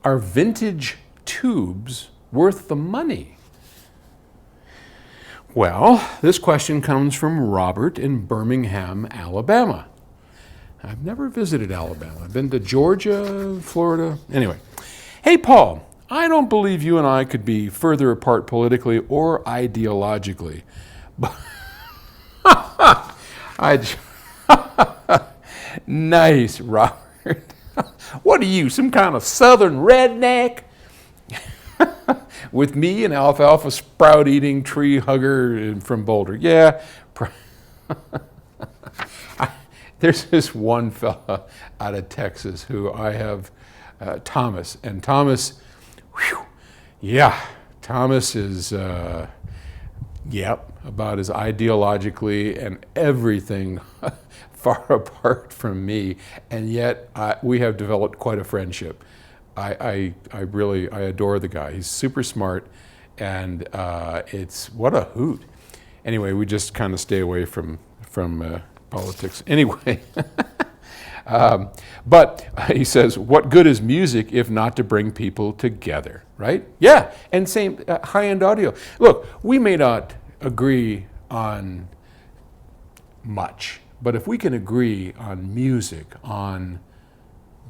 Are vintage tubes worth the money? Well, this question comes from Robert in Birmingham, Alabama. I've never visited Alabama. I've been to Georgia, Florida. Anyway, hey, Paul, I don't believe you and I could be further apart politically or ideologically. But nice, Robert. What are you, some kind of southern redneck? With me, an alfalfa sprout eating tree hugger from Boulder. Yeah. There's this one fella out of Texas who I have, Thomas. And Thomas, Thomas is, about as ideologically and everything far apart from me. And yet we have developed quite a friendship. I adore the guy. He's super smart, and it's what a hoot. Anyway, we just kind of stay away from politics. Anyway, but he says, what good is music if not to bring people together, right? Yeah, and same high-end audio. Look, we may not agree on much, but if we can agree on music, on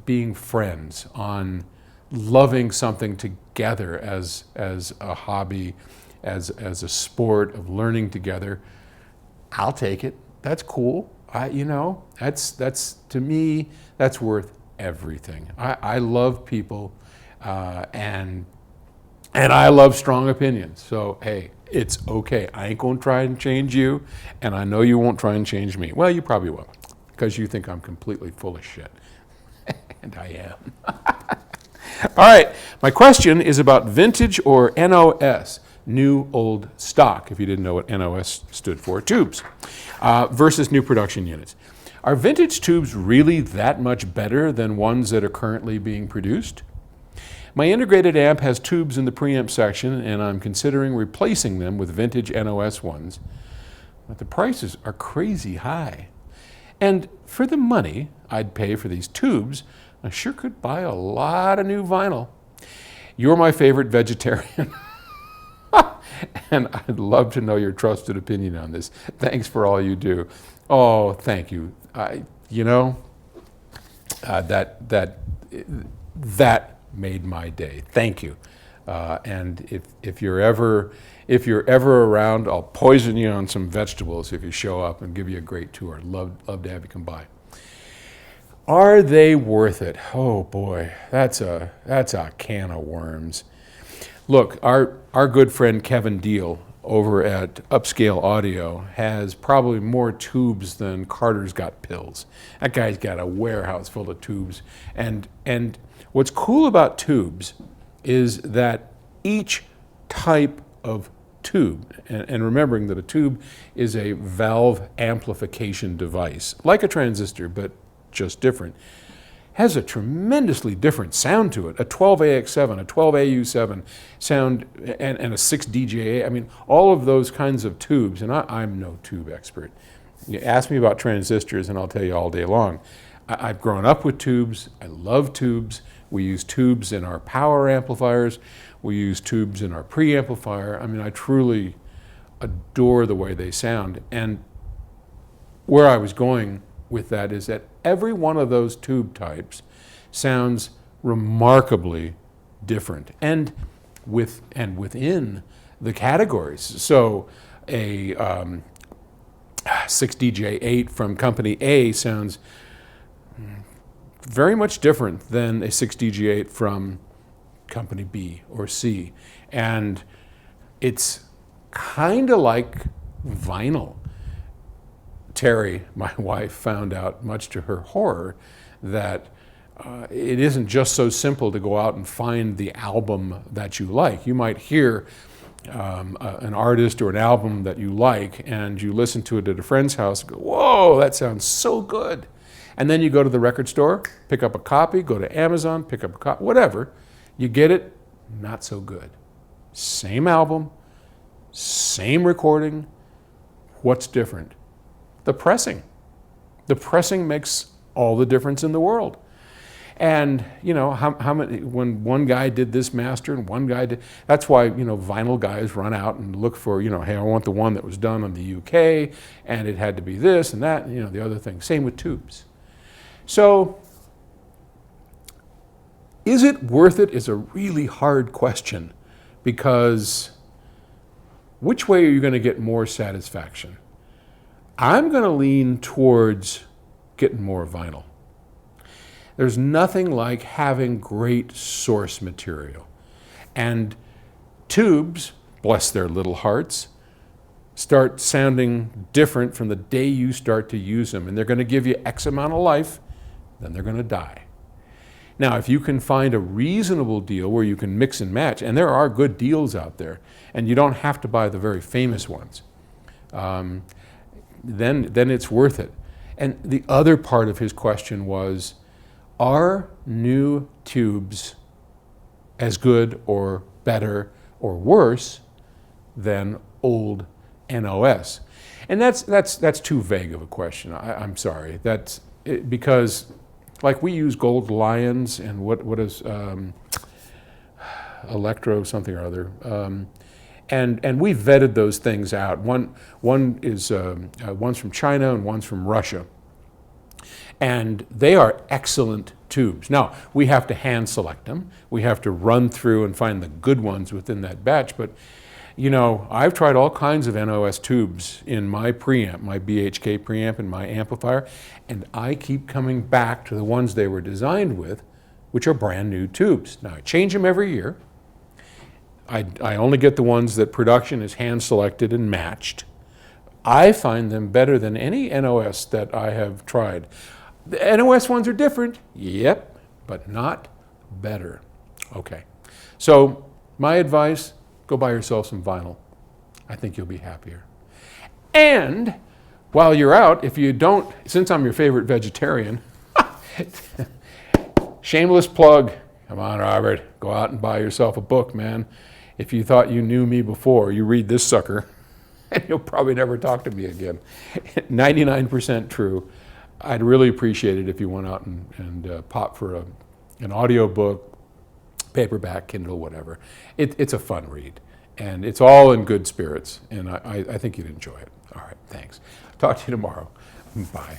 being friends, on loving something together as a hobby, as a sport of learning together, I'll take it. That's cool. That's to me, that's worth everything. I love people, and I love strong opinions. So hey, it's okay. I ain't gonna try and change you, and I know you won't try and change me. Well, you probably will, because you think I'm completely full of shit, and I am. All right, my question is about vintage or NOS, new old stock, if you didn't know what NOS stood for, tubes, versus new production units. Are vintage tubes really that much better than ones that are currently being produced? My integrated amp has tubes in the preamp section, and I'm considering replacing them with vintage NOS ones, but the prices are crazy high. And for the money I'd pay for these tubes, I sure could buy a lot of new vinyl. You're my favorite vegetarian. And I'd love to know your trusted opinion on this. Thanks for all you do. Oh, thank you. That made my day. Thank you. And if you're ever around, I'll poison you on some vegetables if you show up and give you a great tour. Love to have you come by. Are they worth it? Oh boy, that's a can of worms. Look, our good friend Kevin Deal over at Upscale Audio has probably more tubes than Carter's got pills. That guy's got a warehouse full of tubes. And what's cool about tubes is that each type of tube, and remembering that a tube is a valve amplification device, like a transistor, but just different, has a tremendously different sound to it. A 12AX7, a 12AU7 sound, and a 6DJA. I mean, all of those kinds of tubes, and I'm no tube expert. You ask me about transistors and I'll tell you all day long. I've grown up with tubes. I love tubes. We use tubes in our power amplifiers. We use tubes in our preamplifier. I mean, I truly adore the way they sound. And where I was going with that is that every one of those tube types sounds remarkably different and within the categories. So a 6DJ8 from company A sounds very much different than a 6DJ8 from company B or C. And it's kind of like vinyl. Terry, my wife, found out, much to her horror, that it isn't just so simple to go out and find the album that you like. You might hear an artist or an album that you like, and you listen to it at a friend's house and go, whoa, that sounds so good. And then you go to the record store, pick up a copy, go to Amazon, pick up a copy, whatever. You get it, not so good. Same album, same recording. What's different? The pressing. The pressing makes all the difference in the world. And how many, when one guy did this master and one guy did, that's why vinyl guys run out and look for, hey, I want the one that was done on the UK and it had to be this and that, the other thing. Same with tubes. So is it worth it is a really hard question, because which way are you going to get more satisfaction? I'm going to lean towards getting more vinyl. There's nothing like having great source material. And tubes, bless their little hearts, start sounding different from the day you start to use them. And they're going to give you X amount of life, then they're going to die. Now, if you can find a reasonable deal where you can mix and match, and there are good deals out there, and you don't have to buy the very famous ones, then it's worth it. And the other part of his question was, are new tubes as good or better or worse than old NOS? And that's too vague of a question. I'm sorry. That's it, because like we use Gold Lions and what is Electro something or other, and we vetted those things out. One is one's from China and one's from Russia, and they are excellent tubes. Now we have to hand select them. We have to run through and find the good ones within that batch. But I've tried all kinds of NOS tubes in my preamp, my BHK preamp and my amplifier, and I keep coming back to the ones they were designed with, which are brand new tubes. Now I change them every year. I only get the ones that production is hand selected and matched. I find them better than any NOS that I have tried. The NOS ones are different, yep, but not better. Okay, so my advice, go buy yourself some vinyl. I think you'll be happier. And while you're out, if you don't, since I'm your favorite vegetarian, shameless plug, come on, Robert, go out and buy yourself a book, man. If you thought you knew me before, you read this sucker, and you'll probably never talk to me again. 99% true. I'd really appreciate it if you went out and pop for an audio book, paperback, Kindle, whatever. It's a fun read, and it's all in good spirits, and I think you'd enjoy it. All right, thanks. Talk to you tomorrow. Bye.